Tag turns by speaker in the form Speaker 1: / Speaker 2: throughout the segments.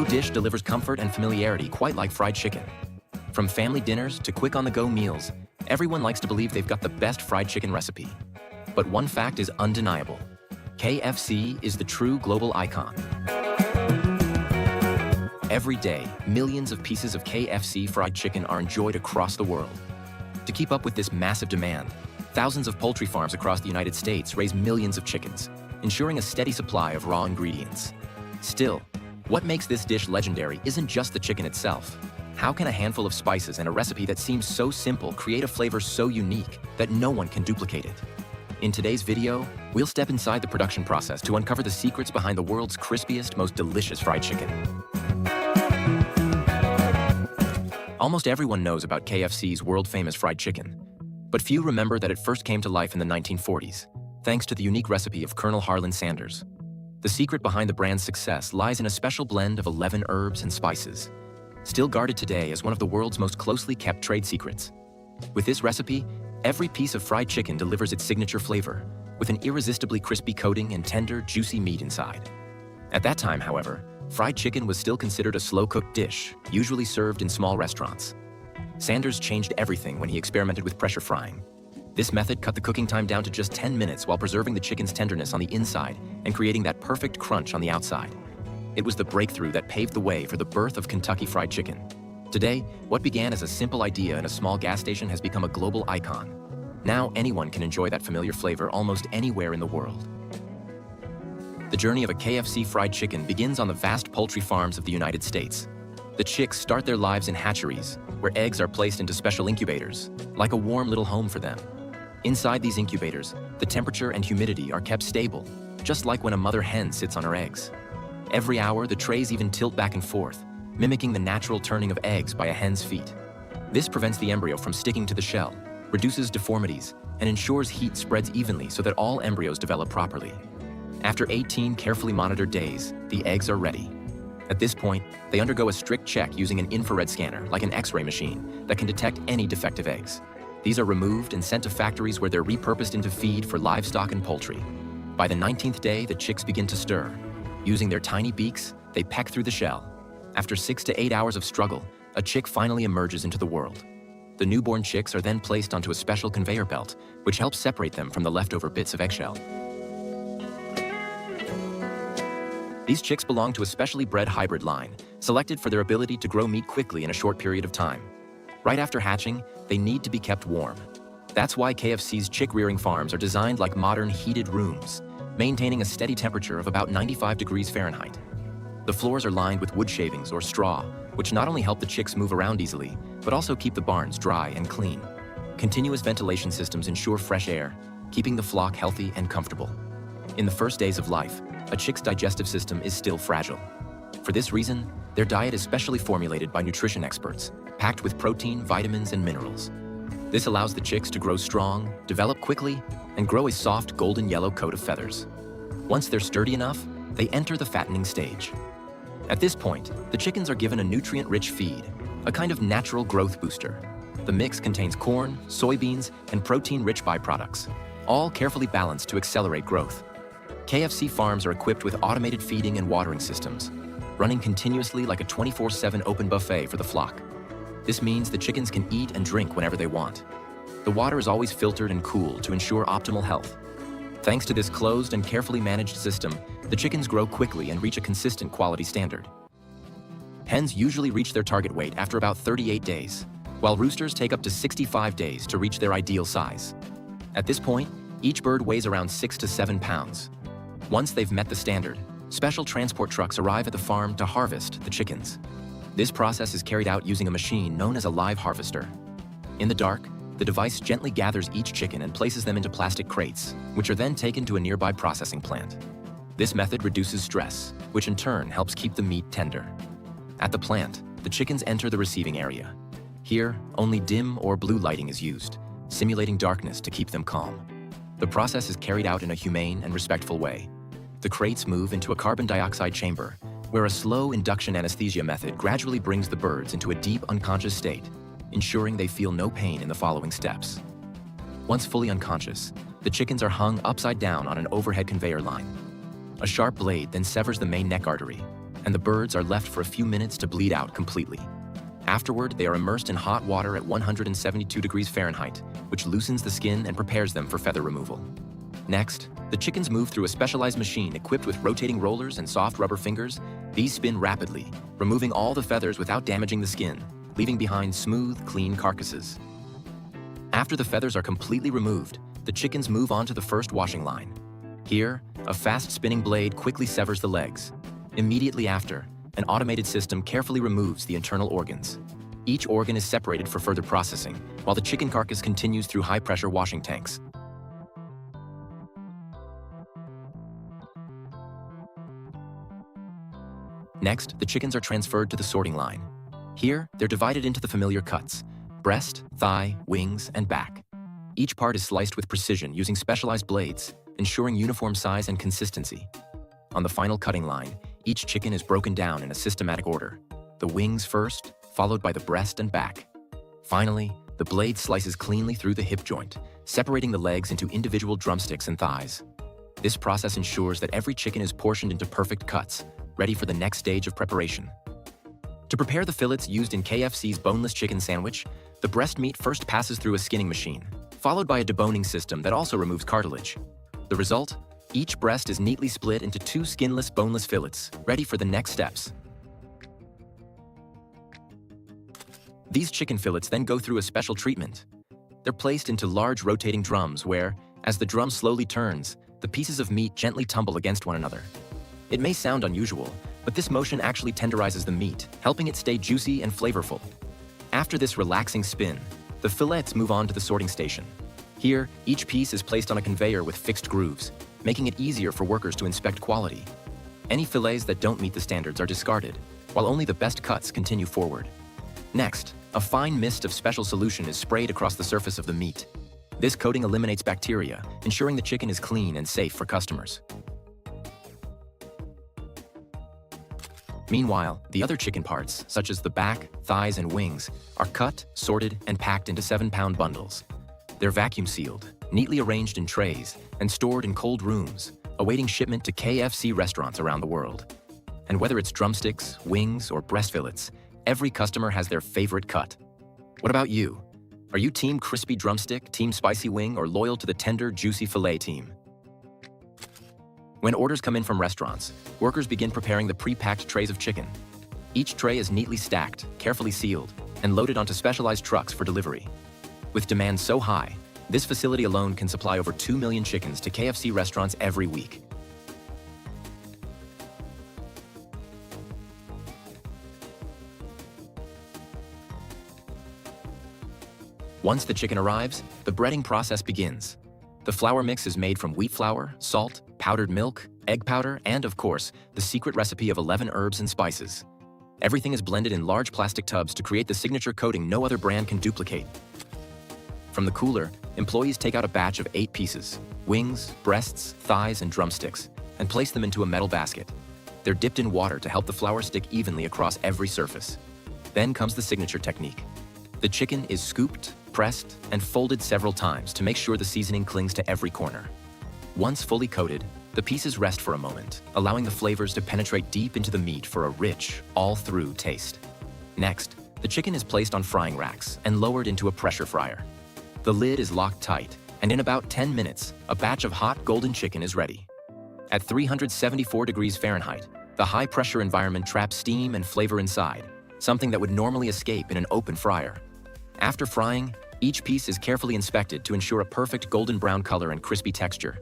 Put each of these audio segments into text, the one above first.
Speaker 1: dish delivers comfort and familiarity quite like fried chicken. From family dinners to quick on-the-go meals, everyone likes to believe they've got the best fried chicken recipe. But one fact is undeniable. KFC is the true global icon. Every day, millions of pieces of KFC fried chicken are enjoyed across the world. To keep up with this massive demand, thousands of poultry farms across the United States raise millions of chickens, ensuring a steady supply of raw ingredients. Still, what makes this dish legendary isn't just the chicken itself. How can a handful of spices and a recipe that seems so simple create a flavor so unique that no one can duplicate it? In today's video, we'll step inside the production process to uncover the secrets behind the world's crispiest, most delicious fried chicken. Almost everyone knows about KFC's world-famous fried chicken, but few remember that it first came to life in the 1940s, thanks to the unique recipe of Colonel Harlan Sanders. The secret behind the brand's success lies in a special blend of 11 herbs and spices, still guarded today as one of the world's most closely kept trade secrets. With this recipe, every piece of fried chicken delivers its signature flavor, with an irresistibly crispy coating and tender, juicy meat inside. At that time, however, fried chicken was still considered a slow-cooked dish, usually served in small restaurants. Sanders changed everything when he experimented with pressure frying. This method cut the cooking time down to just 10 minutes while preserving the chicken's tenderness on the inside and creating that perfect crunch on the outside. It was the breakthrough that paved the way for the birth of Kentucky Fried Chicken. Today, what began as a simple idea in a small gas station has become a global icon. Now anyone can enjoy that familiar flavor almost anywhere in the world. The journey of a KFC fried chicken begins on the vast poultry farms of the United States. The chicks start their lives in hatcheries, where eggs are placed into special incubators, like a warm little home for them. Inside these incubators, the temperature and humidity are kept stable, just like when a mother hen sits on her eggs. Every hour, the trays even tilt back and forth, mimicking the natural turning of eggs by a hen's feet. This prevents the embryo from sticking to the shell, reduces deformities, and ensures heat spreads evenly so that all embryos develop properly. After 18 carefully monitored days, the eggs are ready. At this point, they undergo a strict check using an infrared scanner, like an X-ray machine, that can detect any defective eggs. These are removed and sent to factories where they're repurposed into feed for livestock and poultry. By the 19th day, the chicks begin to stir. Using their tiny beaks, they peck through the shell. After 6 to 8 hours of struggle, a chick finally emerges into the world. The newborn chicks are then placed onto a special conveyor belt, which helps separate them from the leftover bits of eggshell. These chicks belong to a specially bred hybrid line, selected for their ability to grow meat quickly in a short period of time. Right after hatching, they need to be kept warm. That's why KFC's chick-rearing farms are designed like modern heated rooms, maintaining a steady temperature of about 95 degrees Fahrenheit. The floors are lined with wood shavings or straw, which not only help the chicks move around easily, but also keep the barns dry and clean. Continuous ventilation systems ensure fresh air, keeping the flock healthy and comfortable. In the first days of life, a chick's digestive system is still fragile. For this reason, their diet is specially formulated by nutrition experts, packed with protein, vitamins, and minerals. This allows the chicks to grow strong, develop quickly, and grow a soft golden yellow coat of feathers. Once they're sturdy enough, they enter the fattening stage. At this point, the chickens are given a nutrient-rich feed, a kind of natural growth booster. The mix contains corn, soybeans, and protein-rich byproducts, all carefully balanced to accelerate growth. KFC farms are equipped with automated feeding and watering systems, running continuously like a 24/7 open buffet for the flock. This means the chickens can eat and drink whenever they want. The water is always filtered and cooled to ensure optimal health. Thanks to this closed and carefully managed system, the chickens grow quickly and reach a consistent quality standard. Hens usually reach their target weight after about 38 days, while roosters take up to 65 days to reach their ideal size. At this point, each bird weighs around 6 to 7 pounds. Once they've met the standard, special transport trucks arrive at the farm to harvest the chickens. This process is carried out using a machine known as a live harvester. In the dark, the device gently gathers each chicken and places them into plastic crates, which are then taken to a nearby processing plant. This method reduces stress, which in turn helps keep the meat tender. At the plant, the chickens enter the receiving area. Here, only dim or blue lighting is used, simulating darkness to keep them calm. The process is carried out in a humane and respectful way. The crates move into a carbon dioxide chamber, where a slow induction anesthesia method gradually brings the birds into a deep unconscious state, ensuring they feel no pain in the following steps. Once fully unconscious, the chickens are hung upside down on an overhead conveyor line. A sharp blade then severs the main neck artery, and the birds are left for a few minutes to bleed out completely. Afterward, they are immersed in hot water at 172 degrees Fahrenheit, which loosens the skin and prepares them for feather removal. Next, the chickens move through a specialized machine equipped with rotating rollers and soft rubber fingers. These spin rapidly, removing all the feathers without damaging the skin, leaving behind smooth, clean carcasses. After the feathers are completely removed, the chickens move on to the first washing line. Here, a fast spinning blade quickly severs the legs. Immediately after, an automated system carefully removes the internal organs. Each organ is separated for further processing, while the chicken carcass continues through high-pressure washing tanks. Next, the chickens are transferred to the sorting line. Here, they're divided into the familiar cuts: breast, thigh, wings, and back. Each part is sliced with precision using specialized blades, ensuring uniform size and consistency. On the final cutting line, each chicken is broken down in a systematic order. The wings first, followed by the breast and back. Finally, the blade slices cleanly through the hip joint, separating the legs into individual drumsticks and thighs. This process ensures that every chicken is portioned into perfect cuts, ready for the next stage of preparation. To prepare the fillets used in KFC's boneless chicken sandwich, the breast meat first passes through a skinning machine, followed by a deboning system that also removes cartilage. The result? Each breast is neatly split into 2 skinless, boneless fillets, ready for the next steps. These chicken fillets then go through a special treatment. They're placed into large rotating drums where, as the drum slowly turns, the pieces of meat gently tumble against one another. It may sound unusual, but this motion actually tenderizes the meat, helping it stay juicy and flavorful. After this relaxing spin, the fillets move on to the sorting station. Here, each piece is placed on a conveyor with fixed grooves, making it easier for workers to inspect quality. Any fillets that don't meet the standards are discarded, while only the best cuts continue forward. Next, a fine mist of special solution is sprayed across the surface of the meat. This coating eliminates bacteria, ensuring the chicken is clean and safe for customers. Meanwhile, the other chicken parts, such as the back, thighs, and wings, are cut, sorted, and packed into 7-pound bundles. They're vacuum sealed, neatly arranged in trays, and stored in cold rooms, awaiting shipment to KFC restaurants around the world. And whether it's drumsticks, wings, or breast fillets, every customer has their favorite cut. What about you? Are you Team Crispy Drumstick, Team Spicy Wing, or loyal to the tender, juicy filet team? When orders come in from restaurants, workers begin preparing the pre-packed trays of chicken. Each tray is neatly stacked, carefully sealed, and loaded onto specialized trucks for delivery. With demand so high, this facility alone can supply over 2 million chickens to KFC restaurants every week. Once the chicken arrives, the breading process begins. The flour mix is made from wheat flour, salt, powdered milk, egg powder, and of course, the secret recipe of 11 herbs and spices. Everything is blended in large plastic tubs to create the signature coating no other brand can duplicate. From the cooler, employees take out a batch of 8 pieces: wings, breasts, thighs, and drumsticks, and place them into a metal basket. They're dipped in water to help the flour stick evenly across every surface. Then comes the signature technique. The chicken is scooped, pressed, and folded several times to make sure the seasoning clings to every corner. Once fully coated, the pieces rest for a moment, allowing the flavors to penetrate deep into the meat for a rich, all-through taste. Next, the chicken is placed on frying racks and lowered into a pressure fryer. The lid is locked tight, and in about 10 minutes, a batch of hot golden chicken is ready. At 374 degrees Fahrenheit, the high-pressure environment traps steam and flavor inside, something that would normally escape in an open fryer. After frying, each piece is carefully inspected to ensure a perfect golden brown color and crispy texture.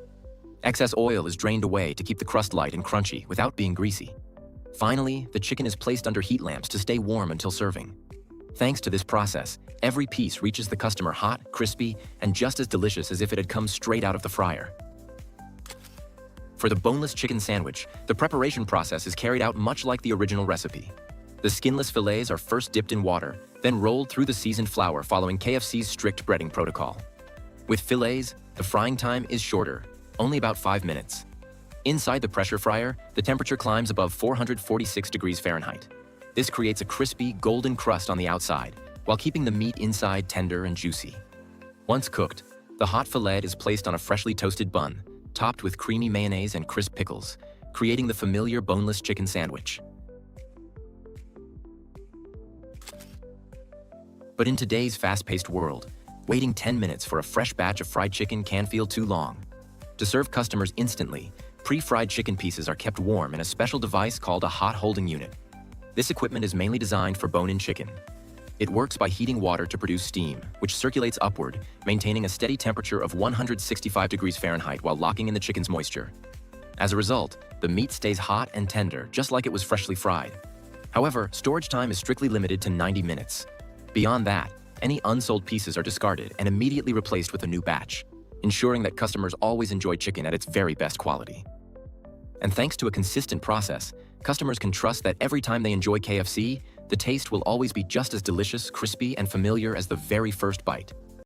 Speaker 1: Excess oil is drained away to keep the crust light and crunchy without being greasy. Finally, the chicken is placed under heat lamps to stay warm until serving. Thanks to this process, every piece reaches the customer hot, crispy, and just as delicious as if it had come straight out of the fryer. For the boneless chicken sandwich, the preparation process is carried out much like the original recipe. The skinless fillets are first dipped in water, then rolled through the seasoned flour following KFC's strict breading protocol. With fillets, the frying time is shorter, only about 5 minutes. Inside the pressure fryer, the temperature climbs above 446 degrees Fahrenheit. This creates a crispy, golden crust on the outside, while keeping the meat inside tender and juicy. Once cooked, the hot fillet is placed on a freshly toasted bun, topped with creamy mayonnaise and crisp pickles, creating the familiar boneless chicken sandwich. But in today's fast-paced world, waiting 10 minutes for a fresh batch of fried chicken can feel too long. To serve customers instantly, pre-fried chicken pieces are kept warm in a special device called a hot holding unit. This equipment is mainly designed for bone-in chicken. It works by heating water to produce steam, which circulates upward, maintaining a steady temperature of 165 degrees Fahrenheit while locking in the chicken's moisture. As a result, the meat stays hot and tender, just like it was freshly fried. However, storage time is strictly limited to 90 minutes. Beyond that, any unsold pieces are discarded and immediately replaced with a new batch, ensuring that customers always enjoy chicken at its very best quality. And thanks to a consistent process, customers can trust that every time they enjoy KFC, the taste will always be just as delicious, crispy, and familiar as the very first bite.